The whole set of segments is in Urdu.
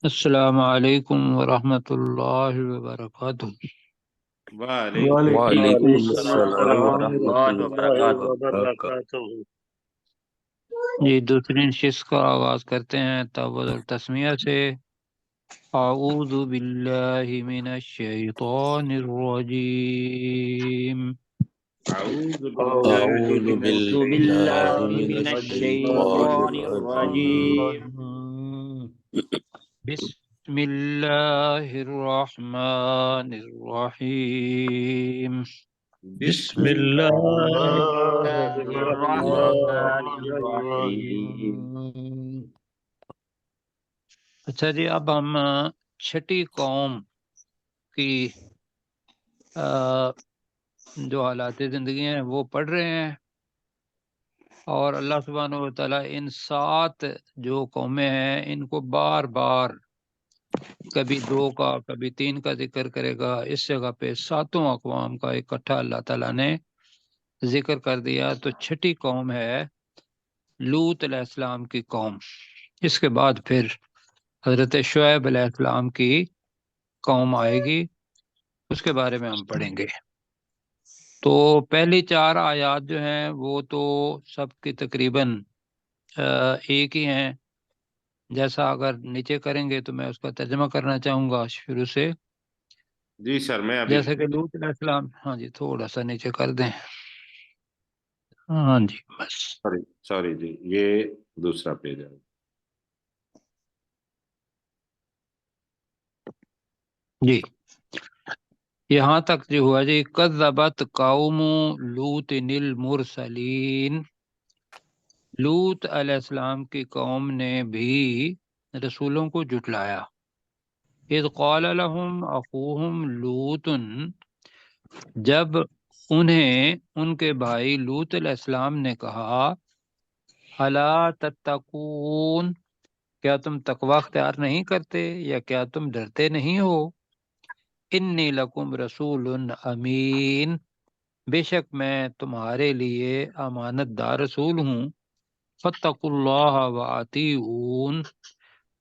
السلام علیکم ورحمۃ اللہ وبرکاتہ۔ وعلیکم وعلیکم السلام السلام ورحمۃ ورحمۃ اللہ اللہ وبرکاتہ۔ وبرکاتہ۔ جی دوسری نشست کا آغاز کرتے ہیں تعوذ التسمیہ سے۔ اعوذ باللہ من الشیطان الرجیم۔ اعوذ باللہ أعوذ من اعوذ بالله باللہ الشیطان من من الشيطان الرجیم۔ الشیطان الرجيم. الرجیم۔ بسم اللہ الرحمن الرحیم۔ بسم بسم الله اللہ الرحمن الرحمن الرحيم. الرحیم۔ اچھا جی، اب ہم چھٹی قوم کی جو حالات زندگی ہیں وہ پڑھ رہے ہیں، اور اللہ سبحانہ و تعالیٰ ان 7 جو قومیں ہیں ان کو بار بار کبھی 2 کا کبھی 3 کا ذکر کرے گا۔ اس جگہ پہ 7 اقوام کا اکٹھا اللہ تعالیٰ نے ذکر کر دیا۔ تو چھٹی قوم ہے لوط علیہ السلام کی قوم۔ اس کے بعد پھر حضرت شعیب علیہ السلام کی قوم آئے گی، اس کے بارے میں ہم پڑھیں گے۔ تو پہلی 4 آیات جو ہیں وہ تو سب کی تقریباً ایک ہی ہیں۔ جیسا اگر نیچے کریں گے تو میں اس کا ترجمہ کرنا چاہوں گا شروع سے۔ جی سر، میں ابھی جیسے کہ لوط علیہ السلام، ہاں جی تھوڑا سا نیچے کر دیں، ہاں جی بس سوری جی، یہ دوسرا پیج ہے۔ جی یہاں تک جو ہوا جی، کذبت قوم لوط المرسلین۔ لوط علیہ السلام کی قوم نے بھی رسولوں کو جھٹلایا۔ اذ قال لهم اخوهم لوط، جب انہیں ان کے بھائی لوط علیہ السلام نے کہا، الا تتقون، کیا تم تقوی اختیار نہیں کرتے یا کیا تم ڈرتے نہیں ہو؟ انی لکم رسول امین، بے شک میں تمہارے لیے امانت دار رسول ہوں۔ فاتقوا اللہ واطیعون،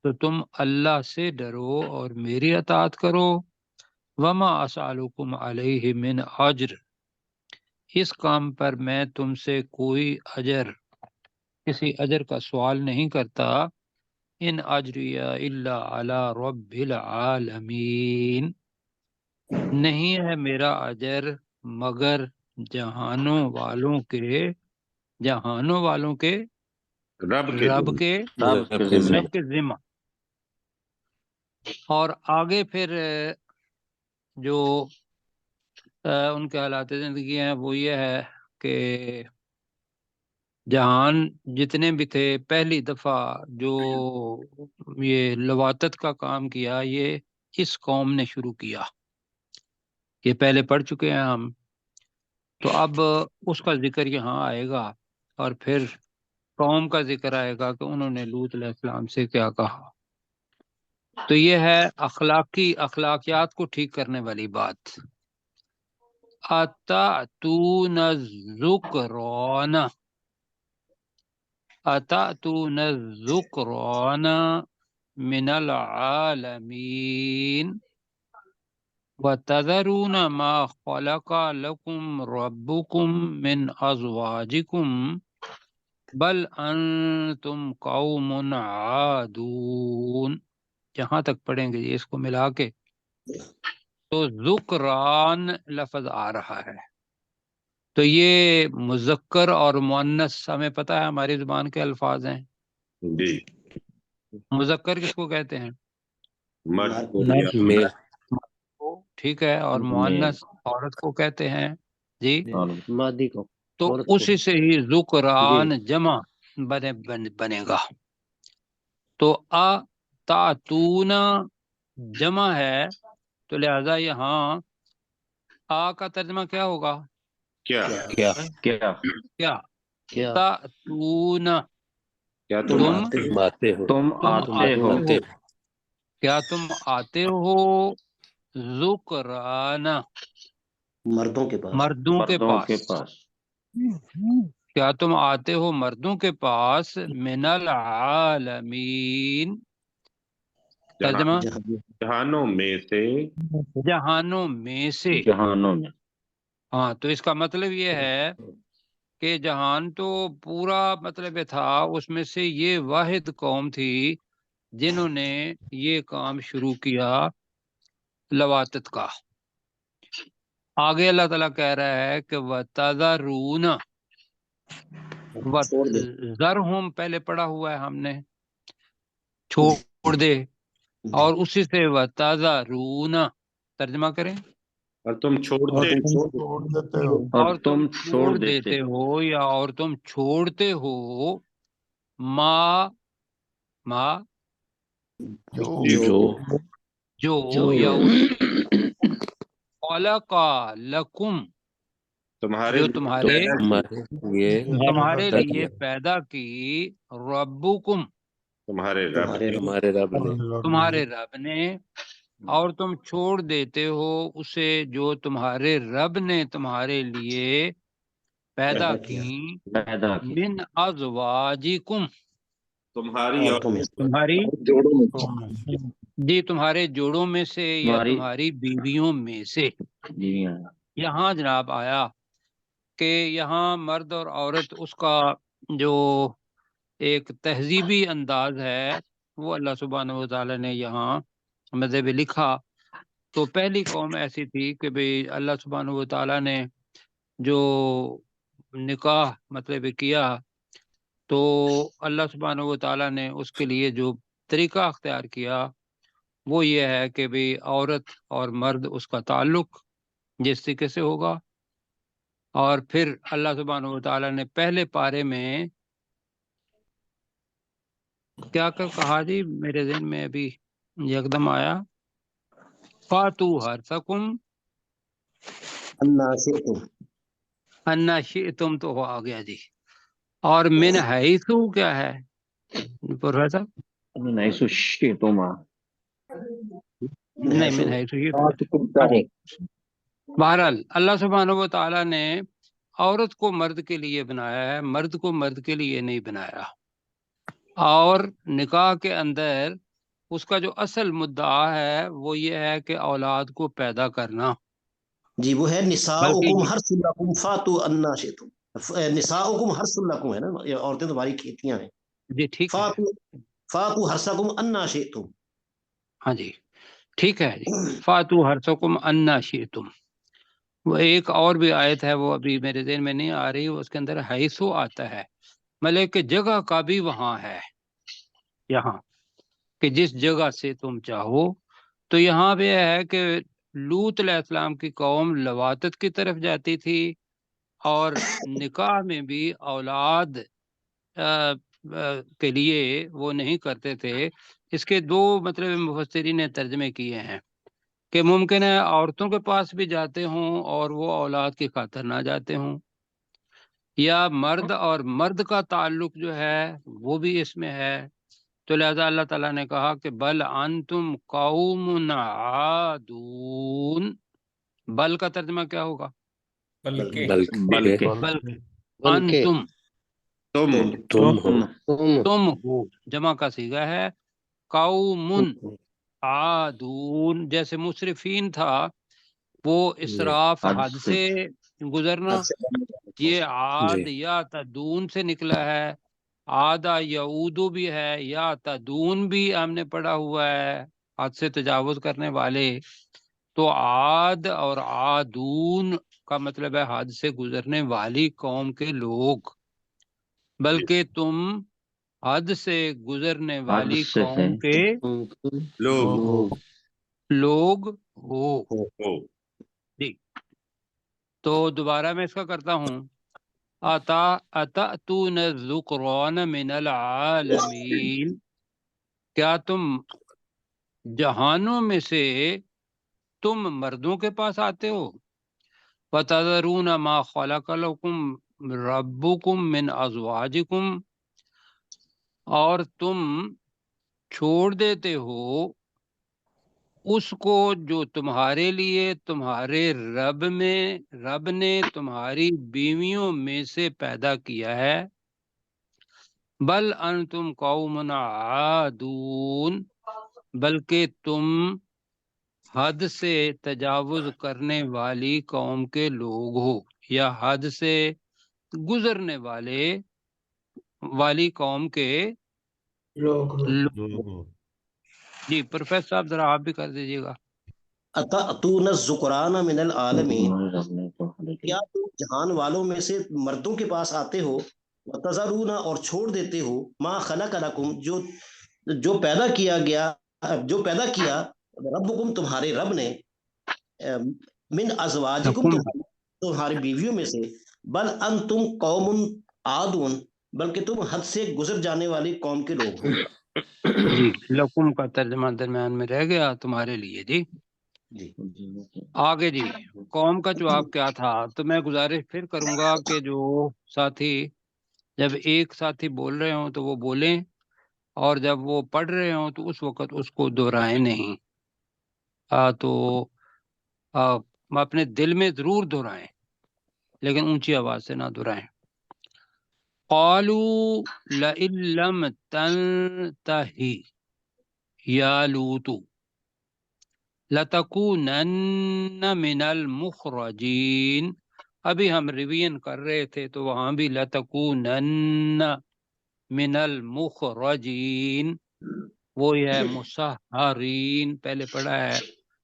تو تم اللہ سے ڈرو اور میری اطاعت کرو۔ وما اسألکم علیہ من اجر، اس کام پر میں تم سے کوئی اجر، کسی اجر کا سوال نہیں کرتا۔ ان اجری الا علی رب العالمین، نہیں ہے میرا اجر مگر جہانوں والوں کے رب کے رب دن کے رب کے ذمہ. رب کے ذمہ۔ اور آگے پھر جو ان کے حالات زندگی ہیں وہ یہ ہے کہ جہان جتنے بھی تھے، پہلی دفعہ جو یہ لواطت کا کام کیا یہ اس قوم نے شروع کیا۔ یہ پہلے پڑھ چکے ہیں ہم، تو اب اس کا ذکر یہاں آئے گا، اور پھر قوم کا ذکر آئے گا کہ انہوں نے لوط علیہ السلام سے کیا کہا۔ تو یہ ہے اخلاقیات کو ٹھیک کرنے والی بات۔ اتاتون الذکران، اتاتون الذکران من العالمین وتذرون ما خلق لكم ربكم من ازواجكم بل انتم قوم عادون۔ جہاں تک پڑھیں گے اس کو ملا کے تو ذکران لفظ آ رہا ہے۔ تو یہ مذکر اور مؤنث ہمیں پتہ ہے ہماری زبان کے الفاظ ہیں۔ جی، مذکر کس کو کہتے ہیں؟ مرد کو میل. کو، ٹھیک ہے، اور مؤنث عورت کو کہتے ہیں۔ جی مادی کو، تو عورت کو. اسی سے ہی ذکران جی. جمع بنے گا۔ تو تعتون جمع ہے، تو لہذا یہاں آ کا ترجمہ کیا ہوگا؟ کیا کیا کیا کیا تعتون، کیا تم آتے ہو. تم آتے ہو. کیا تم آتے ہو ذکران، مردوں کے پاس. مردوں کے پاس، کیا تم آتے ہو مردوں کے پاس من العالمین، ترجمہ جہانوں میں سے، جہانوں میں سے. جہانوں میں. ہاں تو اس کا مطلب یہ ہے کہ جہان تو پورا مطلب تھا، اس میں سے یہ واحد قوم تھی جنہوں نے یہ کام شروع کیا لواطت کا. آگے اللہ تعالیٰ کہہ رہا ہے کہ وَتَذَرُونَ، ذرہم پہلے پڑھا ہوا ہے ہم نے، چھوڑ دے، اور اسی سے وَتَذَرُونَ ترجمہ کریں، اور تم چھوڑتے اور تم چھوڑ دیتے ہو یا اور تم چھوڑتے ہو ما جو یا اس خلق لکم تمہارے جو لیے تمہارے لیے پیدا کی، ربکم تمہارے رب نے، تمہارے رب نے، اور تم چھوڑ دیتے ہو اسے جو تمہارے رب نے تمہارے لیے پیدا کی، من ازواجکم تمہاری اور تمہاری جی تمہارے جوڑوں میں سے یا تمہاری بیویوں میں سے. یہاں جناب آیا کہ یہاں مرد اور عورت اس کا جو ایک تہذیبی انداز ہے وہ اللہ سبحانہ و تعالیٰ نے یہاں مذہب لکھا. تو پہلی قوم ایسی تھی کہ بھئی اللہ سبحانہ و تعالیٰ نے جو نکاح مطلب کیا تو اللہ سبحانہ و تعالیٰ نے اس کے لیے جو طریقہ اختیار کیا وہ یہ ہے کہ بھئی عورت اور مرد اس کا تعلق جس طریقے سے ہوگا. اور پھر اللہ سبحانہ و تعالیٰ نے پہلے پارے میں کیا کہا جی، میرے ذہن میں ابھی یکدم آیا، فاتو حرثکم انا شئتم تو وہ آ گیا جی. اور من حیثو کیا ہے پروفیسر؟ نہیں، من حیثو یہ بہرحال اللہ سبحانہ و تعالیٰ نے عورت کو مرد کے لیے بنایا ہے، مرد کو مرد کے لیے نہیں بنایا. اور نکاح کے اندر اس کا جو اصل مدعا ہے وہ یہ ہے کہ اولاد کو پیدا کرنا. جی وہ ہے نساؤکم حرث لکم فاتوا انا شئتم. نساؤکم حرث لکم ہے نا، یہ عورتیں تمہاری کھیتیاں ہیں. جی ٹھیک ہے، فاتوا حرثکم انا شئتم. ہاں جی ٹھیک ہے جی، فاتو حرثکم انا شئتم. وہ ایک اور بھی آیت ہے وہ ابھی میرے ذہن میں نہیں آ رہی، اس کے اندر حیثو آتا ہے، مطلب کہ جگہ کا بھی وہاں ہے یہاں کہ جس جگہ سے تم چاہو. تو یہاں بھی ہے کہ لوط علیہ السلام کی قوم لواطت کی طرف جاتی تھی اور نکاح میں بھی اولاد کے لیے وہ نہیں کرتے تھے. اس کے دو مطلب مفسرین نے ترجمے کیے ہیں کہ ممکن ہے عورتوں کے پاس بھی جاتے ہوں اور وہ اولاد کی خاطر نہ جاتے ہوں، یا مرد اور مرد کا تعلق جو ہے وہ بھی اس میں ہے. تو لہذا اللہ تعالیٰ نے کہا کہ بل انتم قوم عادون. بل کا ترجمہ کیا ہوگا؟ بلکہ انتم تم ہو، جمع کا صیغہ ہے، قوم عادون. جیسے مسرفین تھا وہ اسراف حد سے گزرنا، یہ عاد یا تدون سے نکلا ہے. عادہ یعودو بھی ہے، یا تدون بھی ہم نے پڑھا ہوا ہے، حد سے تجاوز کرنے والے. تو عاد اور عادون کا مطلب ہے حد سے گزرنے والی قوم کے لوگ، بلکہ تم حد سے گزرنے والی قوم کے لوگ ہو. جی تو دوبارہ میں اس کا کرتا ہوں، اتأتون الذکران من العالمین، کیا تم جہانوں میں سے تم مردوں کے پاس آتے ہو، وتذرون ما خلق لکم ربکم من ازواجکم، اور تم چھوڑ دیتے ہو اس کو جو تمہارے لیے تمہارے رب نے تمہاری بیویوں میں سے پیدا کیا ہے، بل انتم قوم عادون، بلکہ تم حد سے تجاوز کرنے والی قوم کے لوگ ہو، یا حد سے گزرنے والی قوم کے لوگ۔ جی پروفیسر صاحب ذرا آپ بھی کر دیجیے گا۔ اتأتون الذکران من العالمین، کیا تم جہان والوں میں سے مردوں کے پاس آتے ہو، وتذرون اور چھوڑ دیتے ہو، ما خلق لکم جو پیدا کیا ربکم تمہارے رب نے، من ازواجکم تمہاری بیویوں میں سے، بل انتم قوم عادون، بلکہ تم حد سے گزر جانے والی قوم کے لوگ ہو۔ جی لکم کا ترجمہ درمیان میں رہ گیا تمہارے لیے۔ جی جی آگے جی قوم کا جواب کیا تھا؟ تو میں گزارش پھر کروں گا کہ جو ساتھی جب ایک ساتھی بول رہے ہوں تو وہ بولیں، اور جب وہ پڑھ رہے ہوں تو اس وقت اس کو دہرائیں نہیں، تو اپنے دل میں ضرور دہرائیں لیکن اونچی آواز سے نہ دہرائیں۔ قالوا لئن لم تنتہی یا لوط لتکونن من المخرجین، ابھی ہم ریویژن کر رہے تھے تو وہاں بھی لتکونن من المخرجین، وہ ہے مسحرین پہلے پڑھا ہے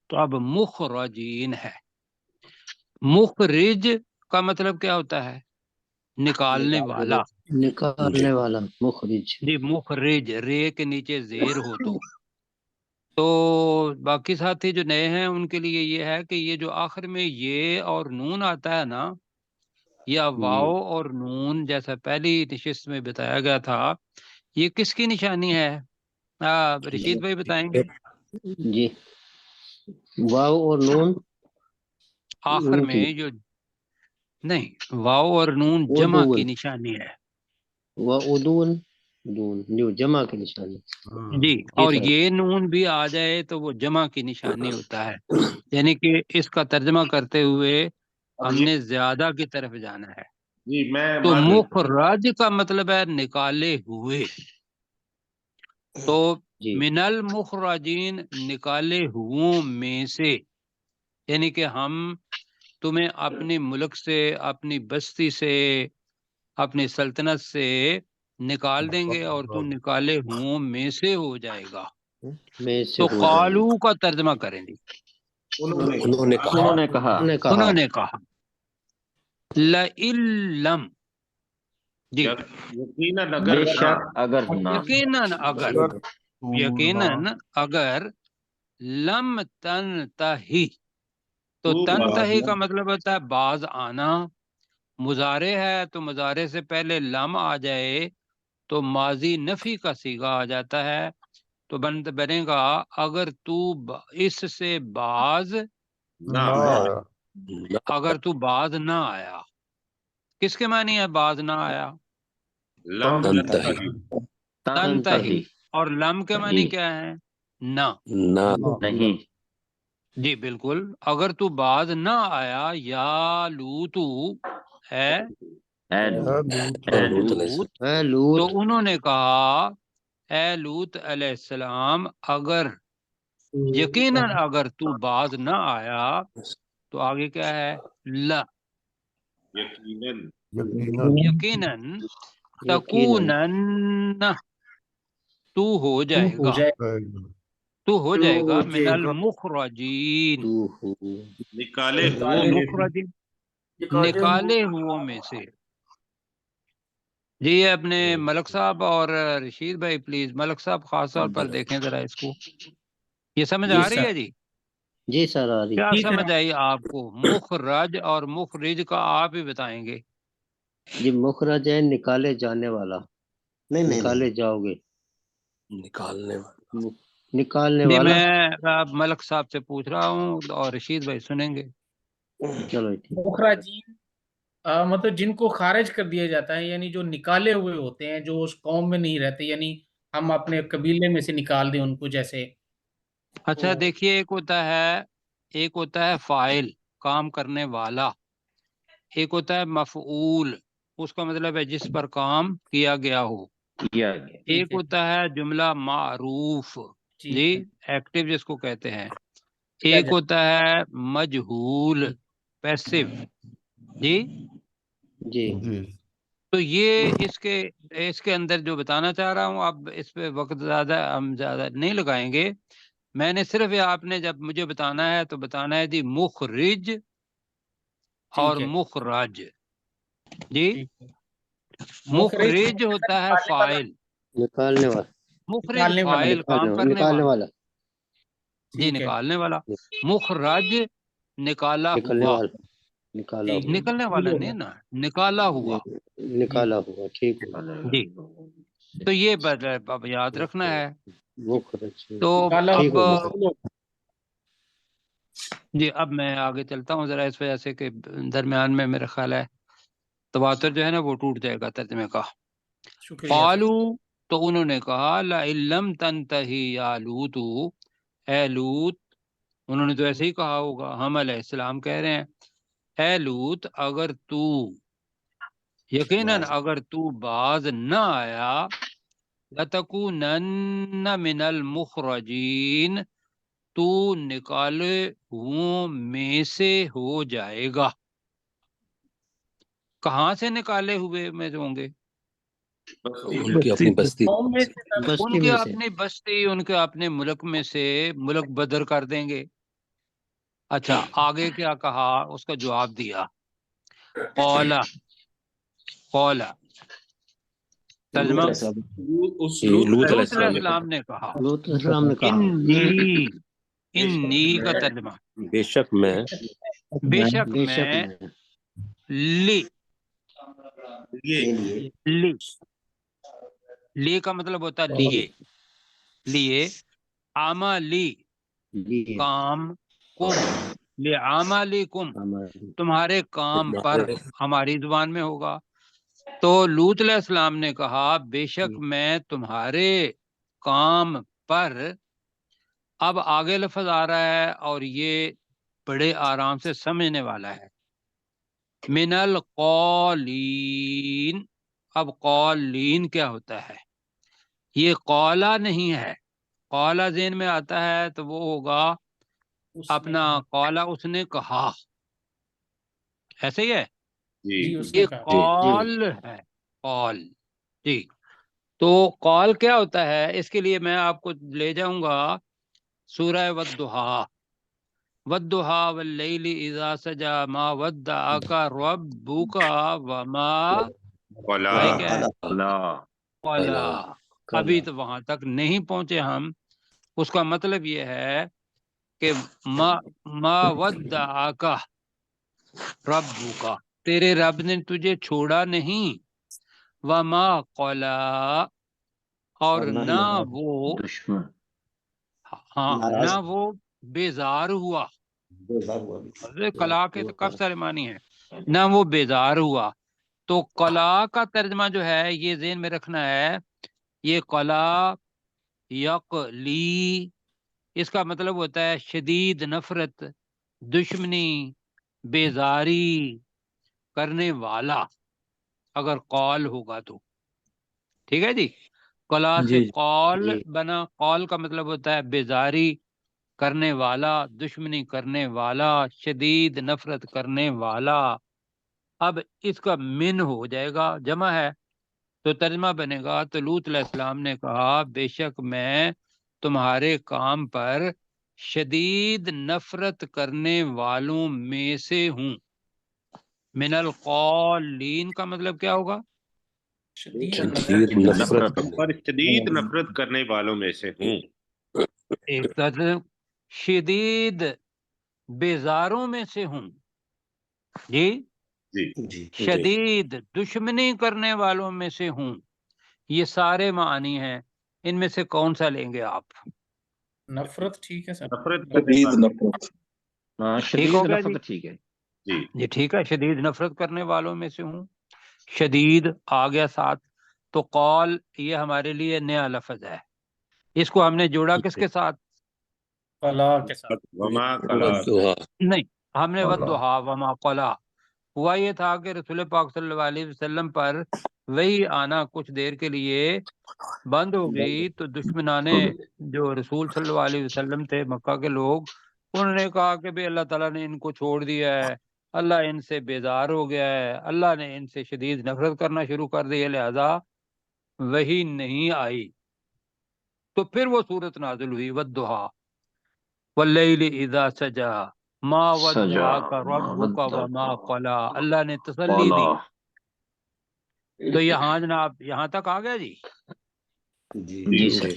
تو اب مخرجین ہے۔ مخرج کا مطلب کیا ہوتا ہے؟ نکالنے والا۔ نکالنے والا، مخرج۔ جی مخرج، رے کے نیچے زیر ہو تو باقی ساتھی جو نئے ہیں ان کے لیے یہ ہے کہ یہ جو آخر میں یہ اور نون آتا ہے نا، یا واو اور نون جیسا پہلی نشست میں بتایا گیا تھا، یہ کس کی نشانی ہے؟ رشید بھائی بتائیں گے۔ جی واو اور نون آخر میں جو نہیں، واو اور نون جمع کی نشانی ہے۔ وَأُدُونَ دون جو جمع کی نشانی۔ جی اور یہ نون بھی آ جائے تو وہ جمع کی نشانی ہوتا ہے، یعنی کہ اس کا ترجمہ کرتے ہوئے ہم نے زیادہ کی طرف جانا ہے۔ جی میں تو مخرج کا مطلب ہے نکالے ہوئے، تو من المخرجین نکالے ہوئوں میں سے، یعنی کہ ہم تمہیں اپنی ملک سے، اپنی بستی سے، اپنی سلطنت سے نکال دیں گے اور تو نکالے ہوئوں میں سے ہو جائے گا۔ تو قالو کا ترجمہ کریں گے، انہوں نے کہا لَإِلَّمْ، جی یقیناً اگر لم تنتہی، تو تنتہی کا مطلب ہوتا ہے باز آنا، مضارع ہے تو مضارع سے پہلے لم آ جائے تو ماضی نفی کا صیغہ آ جاتا ہے، تو بنے گا اگر تو اس سے باز اگر تو باز نہ آیا۔ کس کے معنی ہے باز نہ آیا؟ تنتہی۔ اور لم کے معنی کیا ہے؟ نہ، نہیں۔ جی بالکل، اگر تو باز نہ آیا یا لوتو ہے لوط، تو انہوں نے کہا اے لوط علیہ السلام، اگر یقیناً اگر تو باز نہ آیا تو آگے کیا ہے؟ لا یقیناً تکونن، تو ہو جائے گا، تو ہو جائے گا من المخرجین، نکالے مخرجین نکالے ہوئوں میں سے۔ جی اپنے ملک صاحب اور رشید بھائی پلیز، ملک صاحب خاص طور پر دیکھیں ذرا اس کو، یہ سمجھ آ رہی ہے؟ جی جی سر آ رہی۔ کیا سمجھ آئی آپ کو؟ مخرج اور مخرج کا آپ ہی بتائیں گے۔ جی مخرج ہے نکالے جانے والا، نکالے جاؤ گے، نکالنے جی والا۔ میں ملک صاحب سے پوچھ رہا ہوں اور رشید بھائی سنیں گے۔ چلو مخرجین مطلب جن کو خارج کر دیا جاتا ہے، یعنی جو نکالے ہوئے ہوتے ہیں، جو اس قوم میں نہیں رہتے، یعنی ہم اپنے قبیلے میں سے نکال دیں ان کو، جیسے اچھا دیکھیے، ایک ہوتا ہے فاعل، کام کرنے والا، ایک ہوتا ہے مفعول، اس کا مطلب ہے جس پر کام کیا گیا ہو، کیا گیا. ایک ہوتا ہے جملہ معروف، جی ایکٹیو جس کو کہتے ہیں، ایک ہوتا ہے مجہول پیسو، جی. جی تو یہ اس کے اندر جو بتانا چاہ رہا ہوں، اب اس پہ وقت ہم زیادہ نہیں لگائیں گے. میں نے صرف آپ نے جب مجھے بتانا ہے تو بتانا ہے جی مخرج اور مخرج. جی مخرج ہوتا ہے فاعل، نکالنے والا. مخرج فاعل کام کرنے نکالنے والا، والا. جی نکالنے والا. مخرج نکالا نکلنے ہوا، والا. نکالا ہوا. نکلنے والا نہیں نا، نکالا ہوا. نکالا ہوا. ٹھیک ہے. جی تو یہ اب یاد رکھنا ہے. مخرج. تو ٹھیک اب ہو گیا. جی اب میں آگے چلتا ہوں ذرا، اس وجہ سے کہ درمیان میں میرا خیال ہے تواتر جو ہے نا وہ ٹوٹ جائے گا ترجمے کا. قالو تو انہوں نے کہا لئن لم تنتہی یا لوط، اے لوط، انہوں نے تو ایسے ہی کہا ہوگا، ہم علیہ السلام کہہ رہے ہیں اے لوط اگر تو، یقیناً اگر تو باز نہ آیا، لَتَكُونَنَّ مِنَ الْمُخْرَجِينَ، تو نکالے ہوں میں سے ہو جائے گا. کہاں سے نکالے ہوئے میں ہوں گے؟ ان کی اپنی بستی. ان کے اپنی بستی، ان کے اپنے ملک میں سے، ملک بدر کر دیں گے. اچھا آگے کیا کہا، اس کا جواب دیا. قولا ترجمہ، لوط علیہ لوط علیہ السلام نے السلام نے کہا. لوط علیہ السلام نے کہا انی کا ترجمہ، بے شک میں، بے شک میں، لی لی لی کا مطلب ہوتا ہے لیے عملی کام، کم لعملی کم تمہارے کام پر، ہماری زبان میں ہوگا. تو لوط علیہ السلام نے کہا بے شک میں تمہارے کام پر. اب آگے لفظ آ رہا ہے اور یہ بڑے آرام سے سمجھنے والا ہے. من القولین. اب قولین کیا ہوتا ہے؟ یہ قولا نہیں ہے. قولا ذہن میں آتا ہے تو وہ ہوگا اپنا قولا اس نے کہا، ایسے ہی ہے. یہ قول ہے، قول. جی تو قول کیا ہوتا ہے، اس کے لیے میں آپ کو لے جاؤں گا سورہ والضحیٰ. والضحیٰ واللیل اذا سجا ما ودعک ربک وما قلا. ابھی تو وہاں تک نہیں پہنچے ہم. اس کا مطلب یہ ہے کہ ما ودعک ربک، تیرے رب نے تجھے چھوڑا نہیں، وما قلا، اور نہ وہ، ہاں نہ وہ بیزار ہوا. قلا کے تو کب سارے معنی ہیں، نہ وہ بیزار ہوا. تو قلا کا ترجمہ جو ہے یہ ذہن میں رکھنا ہے، یہ قلا یقلی، اس کا مطلب ہوتا ہے شدید نفرت، دشمنی، بیزاری کرنے والا، اگر قول ہوگا تو. ٹھیک ہے جی. قلا سے قول بنا، قول کا مطلب ہوتا ہے بیزاری کرنے والا، دشمنی کرنے والا، شدید نفرت کرنے والا. اب اس کا من ہو جائے گا، جمع ہے تو ترجمہ بنے گا. تو لوط علیہ السلام نے کہا بے شک میں تمہارے کام پر شدید نفرت کرنے والوں میں سے ہوں. من القولین کا مطلب کیا ہوگا؟ شدید نفرت پر شدید نفرت کرنے والوں میں سے ہوں. ایک طرف شدید بیزاروں میں سے ہوں. جی شدید دشمنی کرنے والوں میں سے ہوں. یہ سارے معنی ہیں، ان میں سے کون سا لیں گے آپ؟ نفرت ٹھیک ہے سر. شدید نفرت. ٹھیک ہو گیا جی. ٹھیک ہے جی، ٹھیک ہے، شدید نفرت کرنے والوں میں سے ہوں. شدید آ گیا ساتھ. تو قول یہ ہمارے لیے نیا لفظ ہے، اس کو ہم نے جوڑا کس کے ساتھ؟ قلا کے ساتھ وما قلا والضحى نہیں، ہم نے والضحیٰ وما قلا، ہوا یہ تھا کہ رسول پاک صلی اللہ علیہ وسلم پر وہی آنا کچھ دیر کے لیے بند ہو گئی، تو دشمنان جو رسول صلی اللہ علیہ وسلم تھے، مکہ کے لوگ، انہوں نے کہا کہ بھئی اللہ تعالیٰ نے ان کو چھوڑ دیا ہے، اللہ ان سے بیزار ہو گیا ہے، اللہ نے ان سے شدید نفرت کرنا شروع کر دی ہے، لہذا وہی نہیں آئی۔ تو پھر وہ صورت نازل ہوئی والضحیٰ واللیل اذا سجا ما ودعاک ربک وما قلا، اللہ نے تسلی دی۔ تو یہاں جناب یہاں تک آ گیا جی، جی سر،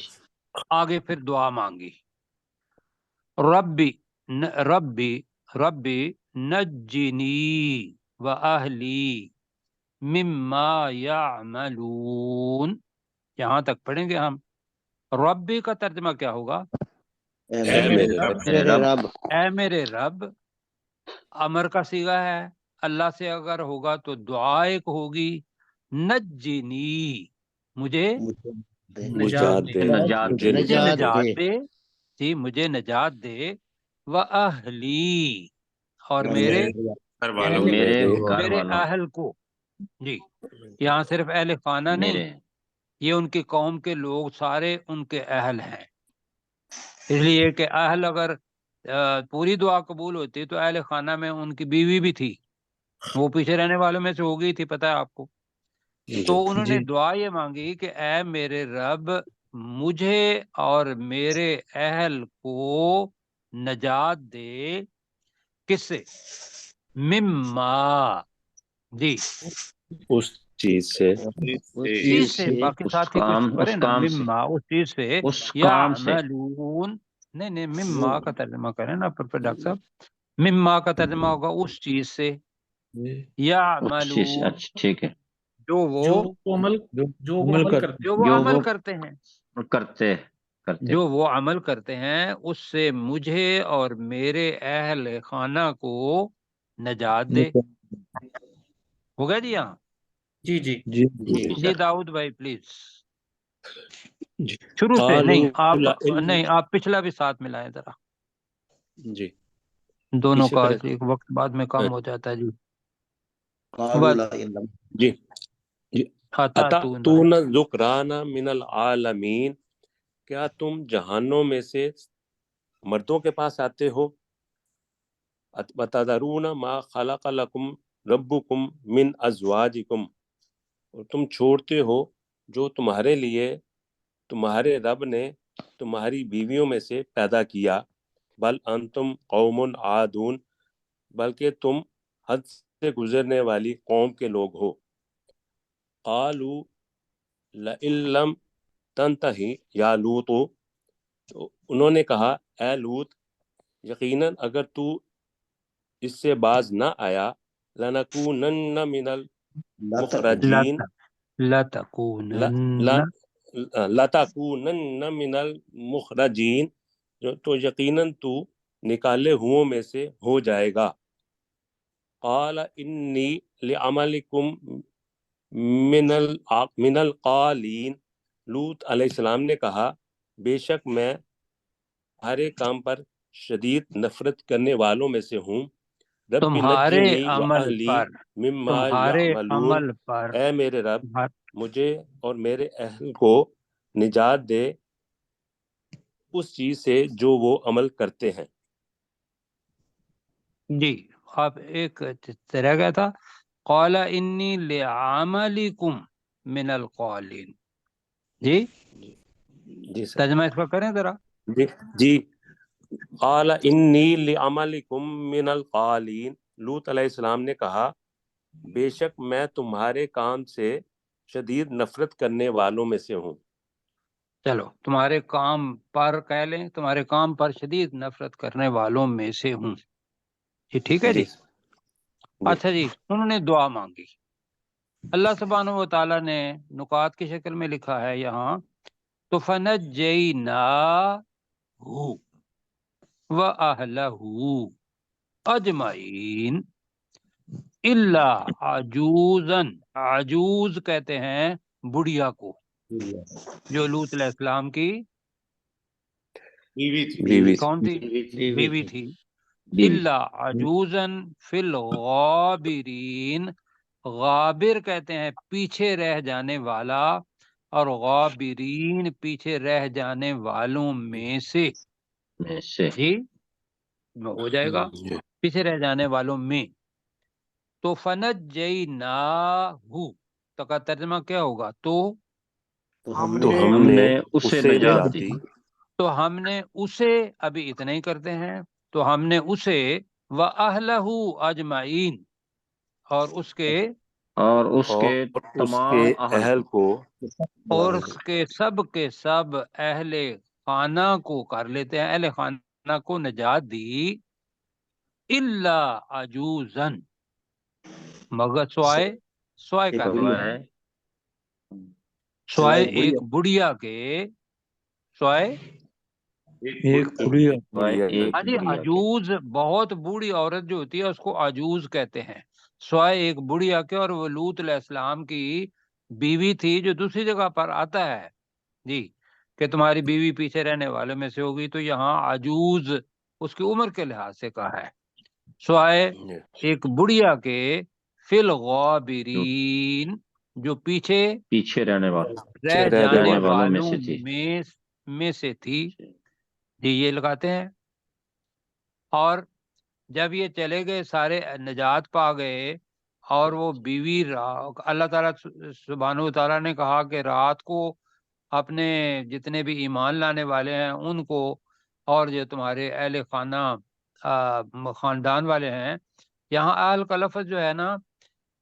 آگے پھر دعا مانگی، ربی ربی ربی نجنی و اہلی مما یعملون، یہاں تک پڑھیں گے ہم۔ ربی کا ترجمہ کیا ہوگا؟ اے میرے رب، میرے رب، اے میرے رب، امر کا صیغہ ہے، اللہ سے اگر ہوگا تو دعا ایک ہوگی، نجنی مجھے نجات دے، مجھے نجات نجات دے، دے، جی مجھے نجات دے، و اہلی اور میرے گھر والوں میرے اہل کو، جی یہاں صرف اہل خانہ نہیں، یہ ان کی قوم کے لوگ سارے ان کے اہل ہیں، اس لیے کہ اہل اگر پوری دعا قبول ہوتی تو اہل خانہ میں ان کی بیوی بھی تھی، وہ پیچھے رہنے والوں میں سے ہو گئی تھی، پتہ ہے آپ کو۔ تو انہوں نے دعا یہ مانگی کہ اے میرے رب، مجھے اور میرے اہل کو نجات دے، کس سے؟ مما، جی اس چیز سے چیز سے، باقی ساتھی کچھ پڑھے نا، مما اس چیز سے، یعملون، نہیں مما کا ترجمہ کریں نا ڈاکٹر صاحب، مما کا ترجمہ ہوگا اس چیز سے، یعملون ٹھیک ہے، جو وہ عمل کرتے ہیں، جو وہ عمل کرتے ہیں، اس سے مجھے اور میرے اہل خانہ کو نجات دے۔ ہو گیا جی یہاں؟ جی جی داؤد بھائی پلیز شروع سے، نہیں آپ پچھلا بھی ساتھ ملائیں ذرا، جی دونوں پیچھے کا کریں۔ ایک وقت بعد میں کم ہو جاتا ہے جی۔ جی اتاتون اتاتون الذکران من العالمین، کیا تم جہانوں میں سے مردوں کے پاس آتے ہو، وتذرون ما خلق لکم ربکم من ازواجکم، اور تم چھوڑتے ہو جو تمہارے لیے تمہارے رب نے تمہاری بیویوں میں سے پیدا کیا، بل انتم قوم عادون، بلکہ تم حد سے گزرنے والی قوم کے لوگ ہو۔ قالوا لئن لم تنتہی یا لوط، تو انہوں نے کہا اے لوط، یقیناً اگر تو اس سے باز نہ آیا، لنکونن من المخرجین، لتکونن لتکونن من المخرجین، تو یقیناً تو نکالے ہوں میں سے ہو جائے گا۔ قال انی لعملکم من القالین، لوط علیہ السلام نے کہا بے شک میں ہمارے کام پر شدید نفرت کرنے والوں میں سے ہوں، رب تمہارے نجنی و عمل اہلی پر، مما تمہارے یعملون، عمل پر، اے میرے رب مجھے اور میرے اہل کو نجات دے اس چیز سے جو وہ عمل کرتے ہیں۔ جی آپ ایک رہ گیا تھا، قال انی لعملکم من القالین، جی جی سر، ترجمہ اس کا کریں ذرا۔ جی قال انی لعملکم من القالین، لوط علیہ السلام نے کہا بے شک میں تمہارے کام سے شدید نفرت کرنے والوں میں سے ہوں۔ چلو تمہارے کام پر کہہ لیں، تمہارے کام پر شدید نفرت کرنے والوں میں سے ہوں، جی ٹھیک ہے جی۔ اچھا جی، انہوں نے دعا مانگی، اللہ سبحانہ و تعالیٰ نے نکات کی شکل میں لکھا ہے یہاں، تو فنجیناہ وَأَهْلَهُ اجمعین الا عجوزن، عجوز کہتے ہیں بڑھیا کو، جو لوط علیہ السلام کی بیوی تھی بیوی کون تھی؟ بیوی تھی. الا عجوزن فی الغابرین، غابر کہتے ہیں پیچھے رہ جانے والا، اور غابرین پیچھے رہ جانے والوں میں سے. جی ہو جائے گا پیچھے رہ جانے والوں میں. تو فنجیناہ، تو کا ترجمہ کیا ہوگا؟ تو تو ہم نے اسے نجات دی. تو ہم نے اسے، ابھی اتنا ہی کرتے ہیں، تو ہم نے اسے وَأَهْلَهُ اجمعین، اور اس کے اور اس کے اہل کو اور اس کے سب اہل خانہ کو کر لیتے ہیں، اہل خانہ کو نجات دی. الا عجوزن، مگر سوائے کر دیا ہے، سوائے ایک بڑھیا کے، سوائے ہاں جی، عجوز بہت بوڑھی عورت جو ہوتی ہے اس کو عجوز کہتے ہیں، سوائے ایک بڑھیا کے، اور وہ لوط علیہ السلام کی بیوی تھی، جو دوسری جگہ پر آتا ہے جی کہ تمہاری بیوی پیچھے رہنے والوں میں سے ہوگی، تو یہاں عجوز اس کی عمر کے لحاظ سے کہا ہے، سوائے ایک بڑھیا کے، فی الغابرین جو پیچھے رہنے رہ جانے والوں میں سے تھی. جی یہ لگاتے ہیں. اور جب یہ چلے گئے سارے نجات پا گئے، اور وہ بیوی اللہ تعالیٰ سبحانہ و تعالیٰ نے کہا کہ رات کو اپنے جتنے بھی ایمان لانے والے ہیں ان کو، اور جو تمہارے اہل خانہ خاندان والے ہیں، یہاں اہل کا لفظ جو ہے نا،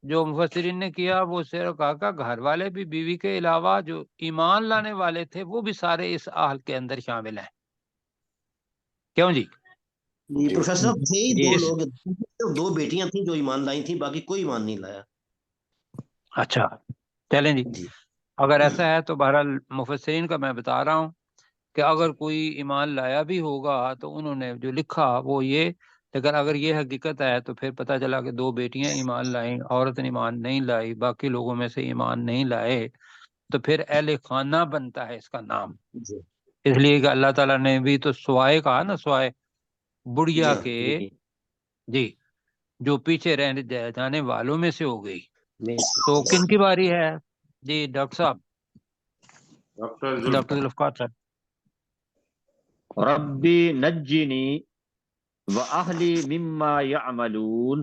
جو مفسرین نے کیا وہ صرف کہا کہ گھر والے بھی بیوی کے علاوہ جو ایمان لانے والے تھے وہ بھی سارے اس اہل کے اندر شامل ہیں. کیوں جی؟ پروفیسر صاحب تھے ہی دو لوگ، دو بیٹیاں تھیں جو ایمان لائی تھیں، باقی کوئی ایمان نہیں لایا. اچھا چلیں جی، اگر ایسا ہے تو بہرحال مفسرین کا میں بتا رہا ہوں کہ اگر کوئی ایمان لایا بھی ہوگا تو انہوں نے جو لکھا وہ یہ، لیکن اگر یہ حقیقت ہے تو پھر پتہ چلا کہ دو بیٹیاں ایمان لائیں، عورت نے ایمان نہیں لائی، باقی لوگوں میں سے ایمان نہیں لائے، تو پھر اہل خانہ بنتا ہے اس کا نام. اس لیے کہ اللہ تعالیٰ نے بھی تو سوائے کہا نا، سوائے بڑھیا کے جی جو پیچھے رہنے جانے والوں میں سے ہو گئی. تو کن کی باری ہے جی ڈاکٹر صاحب؟ ڈاکٹر ذوالفقار صاحب. ربی نجنی واہلی مما یعملون،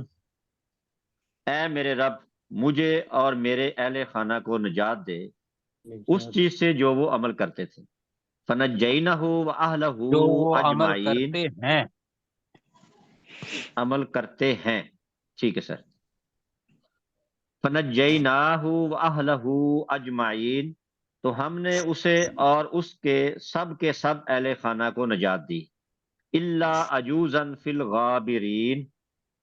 اے میرے رب مجھے اور میرے اہل خانہ کو نجات دے اس چیز سے جو وہ عمل کرتے تھے. فنجینہ واہلہ جو وہ عمل اجمعین، کرتے ہیں، عمل کرتے ہیں، ٹھیک ہے سر. فنجیناہ واہلہ اجمعین، تو ہم نے اسے اور اس کے سب اہل خانہ کو نجات دی. الا عجوزا فی الغابرین،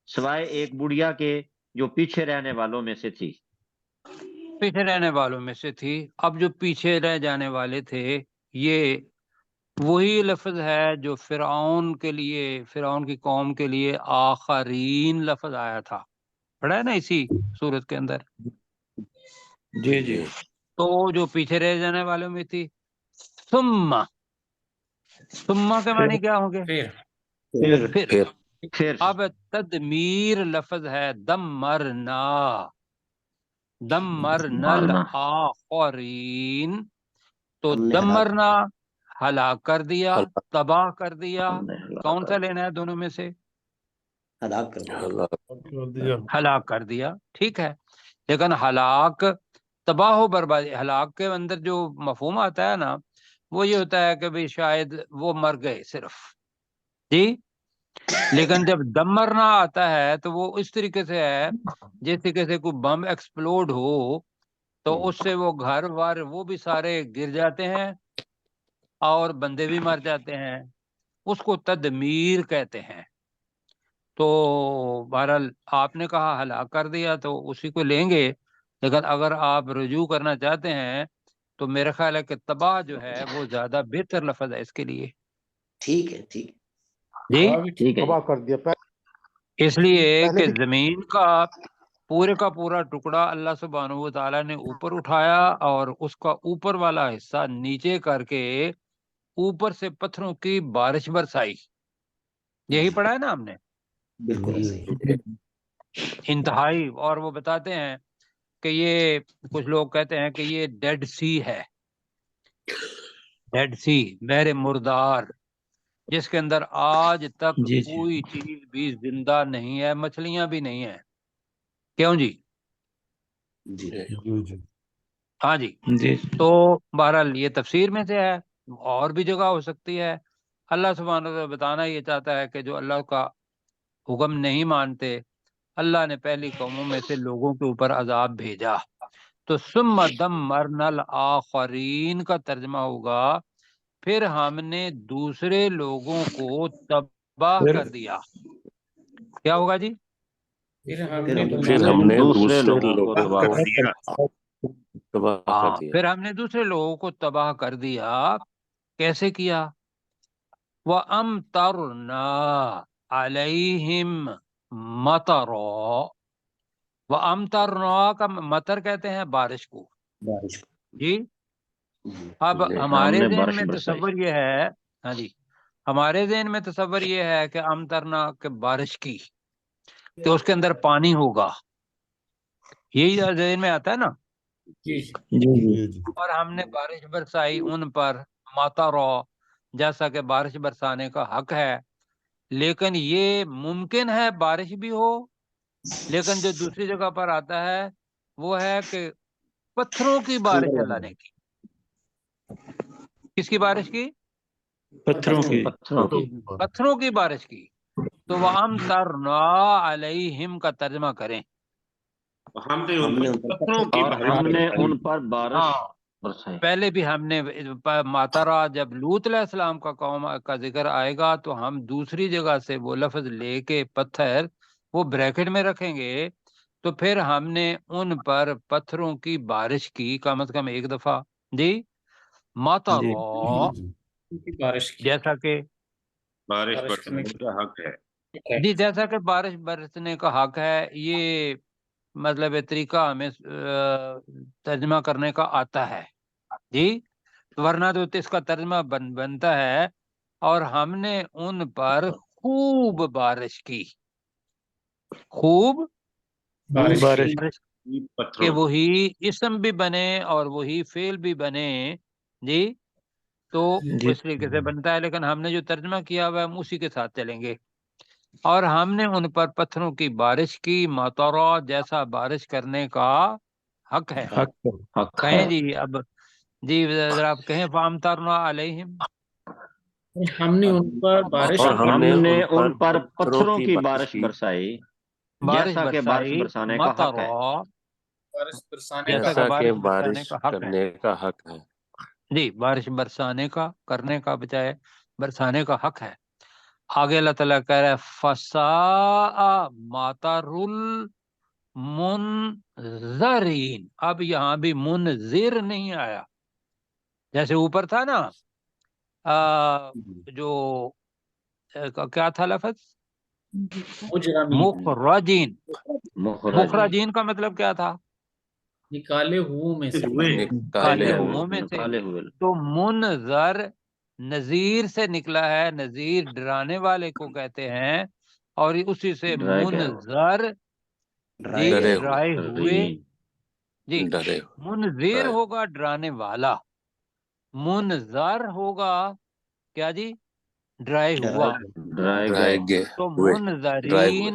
سوائے ایک بڑھیا کے جو پیچھے رہنے والوں میں سے تھی. پیچھے رہنے والوں میں سے تھی. اب جو پیچھے رہ جانے والے تھے یہ وہی لفظ ہے جو فرعون کے لیے، فرعون کی قوم کے لیے آخرین لفظ آیا تھا، پڑھا ہے نا اسی سورت کے اندر. جی تو جو پیچھے رہ جانے والوں میں تھی. ثم کے معنی کیا ہوں گے؟ پھر. اب تدمیر لفظ ہے دمرنا الآخرین، تو دمرنا ہلاک کر دیا، تباہ کر دیا. کون سا لینا ہے دونوں میں سے؟ ہلاک کر دیا، ٹھیک ہے. لیکن ہلاک، تباہ و بربادی، ہلاک کے اندر جو مفہوم آتا ہے نا وہ یہ ہوتا ہے کہ بھئی شاید وہ مر گئے صرف جی. لیکن جب دمرنا آتا ہے تو وہ اس طریقے سے ہے جیسے کیسے کوئی بم ایکسپلوڈ ہو تو اس سے وہ گھر وار وہ بھی سارے گر جاتے ہیں اور بندے بھی مر جاتے ہیں. اس کو تدمیر کہتے ہیں. تو بہرحال آپ نے کہا ہلاک کر دیا تو اسی کو لیں گے، لیکن اگر آپ رجوع کرنا چاہتے ہیں تو میرا خیال ہے کہ تباہ جو ہے وہ زیادہ بہتر لفظ ہے اس کے لیے. ٹھیک ہے جی ٹھیک ہے. اس لیے کہ زمین کا پورا ٹکڑا اللہ سبحانہ و تعالیٰ نے اوپر اٹھایا اور اس کا اوپر والا حصہ نیچے کر کے اوپر سے پتھروں کی بارش برسائی. یہی پڑھا ہے نا ہم نے, بالکل صحیح. انتہائی. اور وہ بتاتے ہیں کہ یہ کچھ لوگ کہتے ہیں کہ یہ ڈیڈ سی ہے, ڈیڈ سی, بحر مردار, جس کے اندر آج تک کوئی چیز بھی زندہ نہیں ہے, مچھلیاں بھی نہیں ہیں. کیوں جی؟ جی ہاں جی. تو بہرحال یہ تفسیر میں سے ہے, اور بھی جگہ ہو سکتی ہے. اللہ سبحانہ و تعالیٰ بتانا یہ چاہتا ہے کہ جو اللہ کا حکم نہیں مانتے, اللہ نے پہلی قوموں میں سے لوگوں کے اوپر عذاب بھیجا. تو ثم دمرنا الآخرین کا ترجمہ ہوگا پھر ہم نے دوسرے لوگوں کو تباہ کر دیا. کیا ہوگا جی؟ پھر ہم پھر نے ہم پھر ہم نے دوسرے دوسرے لوگوں کو لوگوں تباہ کو تباہ کر ہاں, دیا. پھر ہم نے دوسرے لوگوں کو تباہ کر دیا. کیسے کیا؟ وَأَمْطَرْنَا عَلَيْهِمْ مَطَرًا. وَأَمْطَرْنَا کا مطر کہتے ہیں بارش کو. بارش. جی. اب جی. ہمارے ہم نے ذہن بارش میں برسائی. تصور یہ ہے, ہاں جی, ہمارے ذہن میں تصور یہ ہے کہ امطرنا کہ بارش کی, کہ اس کے اندر پانی ہوگا, یہی ذہن میں آتا ہے نا. جی اور ہم نے بارش برسائی ان پر مطرا, جیسا کہ بارش برسانے کا حق ہے. لیکن یہ ممکن ہے بارش بھی ہو, لیکن جو دوسری جگہ پر آتا ہے وہ ہے کہ پتھروں کی بارش اللہ نے کی. کس کی بارش کی؟ پتھروں کی. پتھروں کی بارش کی. تو وَأَمْطَرْنَا عَلَيْهِمْ کا ترجمہ کریں. ہم نے ان پر پتھروں کی اور بارش ہم نے برسائی. ان پر بارش ہاں, برسائی. پہلے بھی ہم نے ماترا, جب لوط علیہ السلام کا قوم کا ذکر آئے گا تو ہم دوسری جگہ سے وہ لفظ لے کے پتھر وہ بریکٹ میں رکھیں گے. تو پھر ہم نے ان پر پتھروں کی بارش کی کم از کم ایک دفعہ. جی. ماترا, بارش کی. جیسا کہ بارش بارش کرنے برسانے کا حق ہے. جی, جیسا کہ بارش برسنے کا حق ہے. یہ مطلب طریقہ ہمیں ترجمہ کرنے کا آتا ہے جی, ورنہ تو اس کا ترجمہ بنتا ہے اور ہم نے ان پر خوب بارش کی. خوب بارش کی. کہ پتھروں وہی اسم بھی بنے اور وہی فعل بھی بنے. جی. تو اس طریقے سے بنتا ہے, لیکن ہم نے جو ترجمہ کیا ہوا ہے ہم اسی کے ساتھ چلیں گے. اور ہم نے ان پر پتھروں کی بارش کی, مطرا, جیسا بارش کرنے کا حق ہے. حق کہیں ہے. جی, اب جی ذرا آپ کہیں فَأَمْطَرْنَا عَلَيْهِمْ. ہم نے ان پر بارش اور ہم نے ان پر پتھروں پتھروں کی بارش کی. برسائی بارش جیسا کہ بارش برسائی برسانے کا حق ہے. مطرا, بارش برسانے کا جیسا کہ جیسا کہ بارش برسانے بارش کا حق ہے. کرنے کا حق ہے. جی, بارش برسانے کا, کرنے کا بجائے برسانے کا حق ہے. آگے اللہ تعالیٰ کہہ رہا ہے فَسَاءَ مَطَرُ الْمُنذَرِينَ. اب یہاں بھی منذر نہیں آیا, جیسے اوپر تھا نا جو کیا تھا لفظ, مجرمین, مخرجین. مخرج. مخرجین کا مطلب کیا تھا؟ نکالے ہوئے میں سے. نکالے ہوئے میں سے. نکالے ہوئے. تو منذر نذیر سے نکلا ہے, نذیر ڈرانے والے کو کہتے ہیں, اور اسی سے ڈرائے گئے. منذر جی ڈرے ڈرائے ہوئے. جی, ڈرے منذر ہوگا ڈرانے والا, منذر ہوگا کیا جی, ڈرائے ہوا. ڈرائے ڈرائے گئے. تو ہوئے. ڈرائے ہوئے. منذرین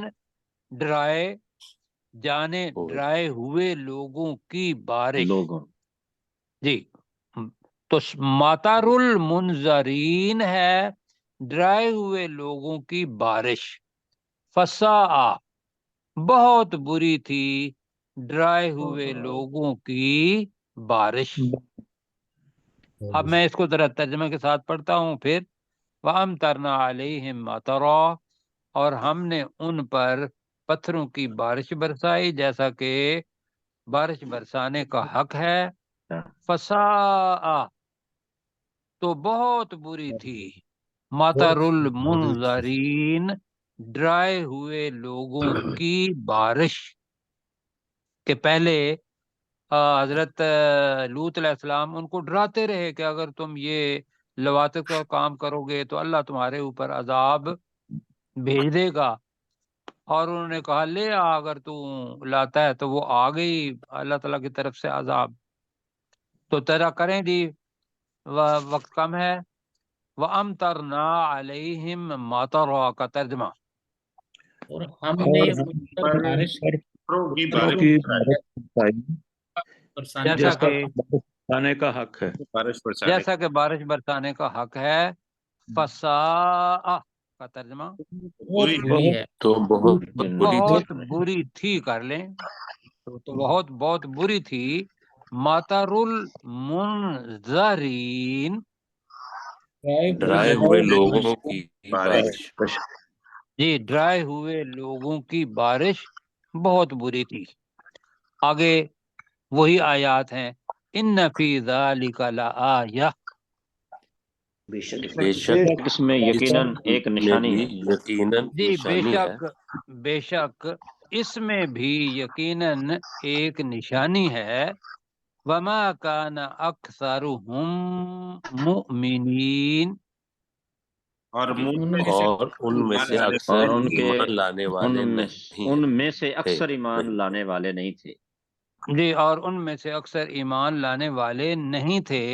ڈرائے جانے, ڈرائے ہوئے لوگوں کی بارش. لوگوں. جی, تو مطر المنذرین ہے ڈرائے ہوئے لوگوں کی بارش. فساء, بہت بری تھی ڈرائے ہوئے لوگوں کی بارش. اب میں اس کو ذرا ترجمے کے ساتھ پڑھتا ہوں پھر. وَأَمْطَرْنَا عَلَيْهِمْ مَطَرًا, اور ہم نے ان پر پتھروں کی بارش برسائی جیسا کہ بارش برسانے کا حق ہے. فساء, تو بہت بری تھی, مطر المنذرین, ڈرائے ہوئے لوگوں کی بارش. کہ پہلے حضرت لوط علیہ السلام ان کو ڈراتے رہے کہ اگر تم یہ لواطف کا کام کرو گے تو اللہ تمہارے اوپر عذاب بھیج دے گا۔ اور انہوں نے کہا لے آ، اگر تو لاتا ہے تو وہ آ گئی اللہ تعالیٰ کی طرف سے عذاب۔ تو طرح کریں جی، وقت کم ہے۔ وَأَمْطَرْنَا عَلَيْهِمْ مَطَرًا کا ترجمہ، اور ہم نے ان پر بارش پتھروں کی پتھروں بارش برسانے جیسا کا کہ برسانے کا حق ہے، بارش برسانے جیسا کہ بارش برسانے کا حق ہے۔ فَسَاءَ کا ترجمہ بہت بری ہے، تو بہت بری تھی۔ بہت بری تھی کر لیں تو بہت بہت بری تھی۔ مَطَرُ الْمُنذَرِينَ، ڈرائے ہوئے لوگوں کی بارش۔ بارش۔ جی ڈرائے ہوئے لوگوں کی بارش بہت بری تھی۔ آگے وہی آیات ہیں، ان فی ذالک لآیہ، بے شک بے شک اس میں یقیناً ایک میں نشانی بھی ہے۔ یقیناً جی نشانی ہے۔ بے شک اس میں بھی یقیناً ایک نشانی ہے۔ وما کان اکثرهم مؤمنین، اور منہ میں سے اور ان میں سے اکثر اور ان کے ایمان لانے والے نہیں ان میں سے تھے۔ اکثر ایمان لانے والے نہیں تھے۔ جی اور ان میں سے اکثر ایمان لانے والے نہیں تھے۔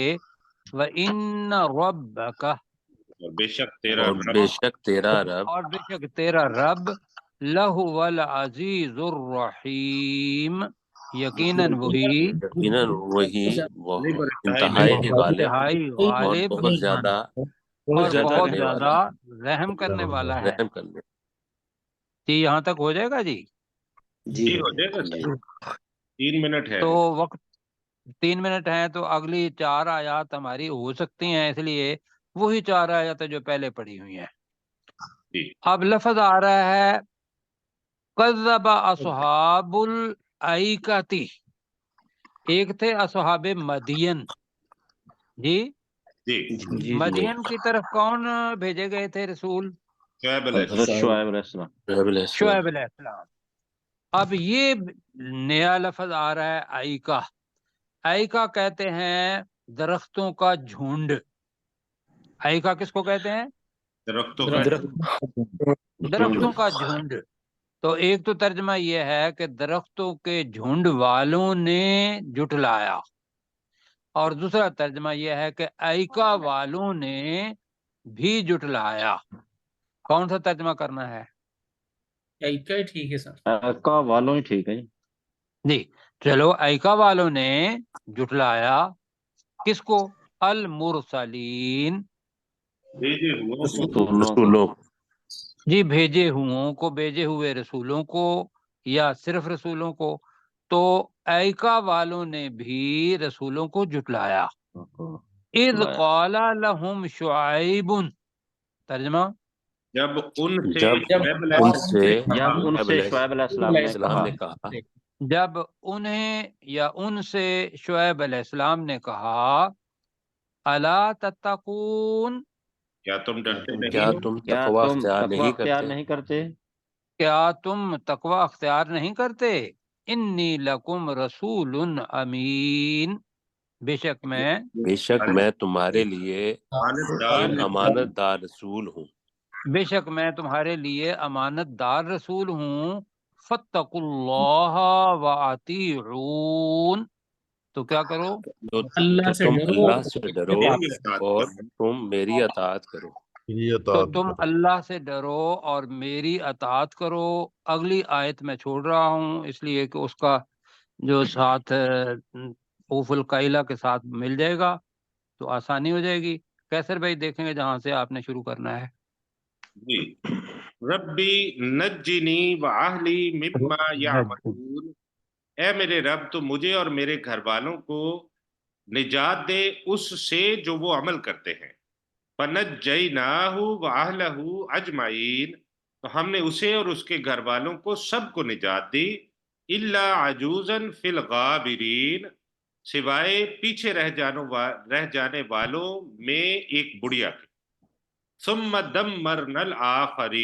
وَإِنَّ رَبَّكَ، اور بے شک تیرا اور بے شک تیرا رب اور بے شک تیرا رب، لَهُوَ الْعَزِيزُ الرَّحِيمُ، یقیناً وہی یقیناً وہی وہ غالب اور انتہائی غالب انتہائی اور غالب بہت زیادہ اور بہت کرنے زیادہ والا، رحم کرنے والا ہے۔ رحم کرنے۔ جی یہاں تک ہو جائے گا جی؟ جی ہو جائے گا جی، 3 منٹ ہے۔ تو وقت 3 منٹ ہیں تو اگلی 4 آیات ہماری ہو سکتی ہیں، اس لیے وہی 4 آیات جو پہلے پڑھی ہوئی ہیں۔ جی اب لفظ آ رہا ہے کذب اصحاب الایکۃ، ایک تھے اصحاب مدین۔ جی جی مدین کی طرف کون بھیجے گئے تھے رسول؟ شعیب علیہ حضرت شعیب علیہ السلام۔ شعیب علیہ السلام۔ شعیب علیہ السلام۔ اب یہ نیا لفظ آ رہا ہے ایکا۔ ایکا کہتے ہیں درختوں کا جھنڈ۔ ایکا کس کو کہتے ہیں؟ درختوں کا درختوں کا جھنڈ۔ تو ایک تو ترجمہ یہ ہے کہ درختوں کے جھنڈ والوں نے جھٹلایا، اور دوسرا ترجمہ یہ ہے کہ ایکا والوں نے بھی جھٹلایا۔ کون سا ترجمہ کرنا ہے؟ ایکا ہی ٹھیک ہے سر۔ کا والوں ہی ٹھیک ہے جی۔ جی چلو، ایکا والوں نے جھٹلایا کس کو؟ المرسلین، بھیجے ہوئے رسولوں جی بھیجے ہوئے رسولوں کو، یا صرف رسولوں کو؟ تو ایکا والوں نے بھی رسولوں کو جھٹلایا۔ اذ قال لهم شعیب، ترجمہ جب ان سے جب شعیب علیہ ان السلام سے جب ان سے شعیب علیہ السلام نے کہا، جب انہیں یا ان سے شعیب علیہ السلام نے کہا الا تتقون، کیا تم ڈرتے نہیں کیا ہو؟ تم کیا تقوی تم اختیار تقوی نہیں اختیار کرتے؟ نہیں کرتے؟ کیا تم تقوی اختیار نہیں کرتے؟ انی لکم رسول امین، بے شک میں تمہارے لیے ایک امانت دار رسول ہوں۔ بے شک میں تمہارے لیے امانت دار رسول ہوں۔ فاتقوا اللہ واطیعون، تو کیا کرو؟ تو اللہ سے تم ڈرو اللہ سے ڈرو اور تم میری اطاعت کرو۔ تو تم اللہ سے ڈرو اور میری اطاعت کرو۔ اگلی آیت میں چھوڑ رہا ہوں اس لیے کہ اس کا جو ساتھ اوف القائلہ کے ساتھ مل جائے گا تو آسانی ہو جائے گی۔ کیسر بھائی دیکھیں گے جہاں سے آپ نے شروع کرنا ہے۔ جی ربی نجنی واہلی مما یعملون، اے میرے رب تو مجھے اور میرے گھر والوں کو نجات دے اس سے جو وہ عمل کرتے ہیں۔ فنجیناہ واہلہ اجمعین، تو ہم نے اسے اور اس کے گھر والوں کو سب کو نجات دی۔ الا عجوزا فی الغابرین، سوائے پیچھے رہ جانے والوں میں ایک بڑھیا کے۔ ثم دمرنا الآخرین،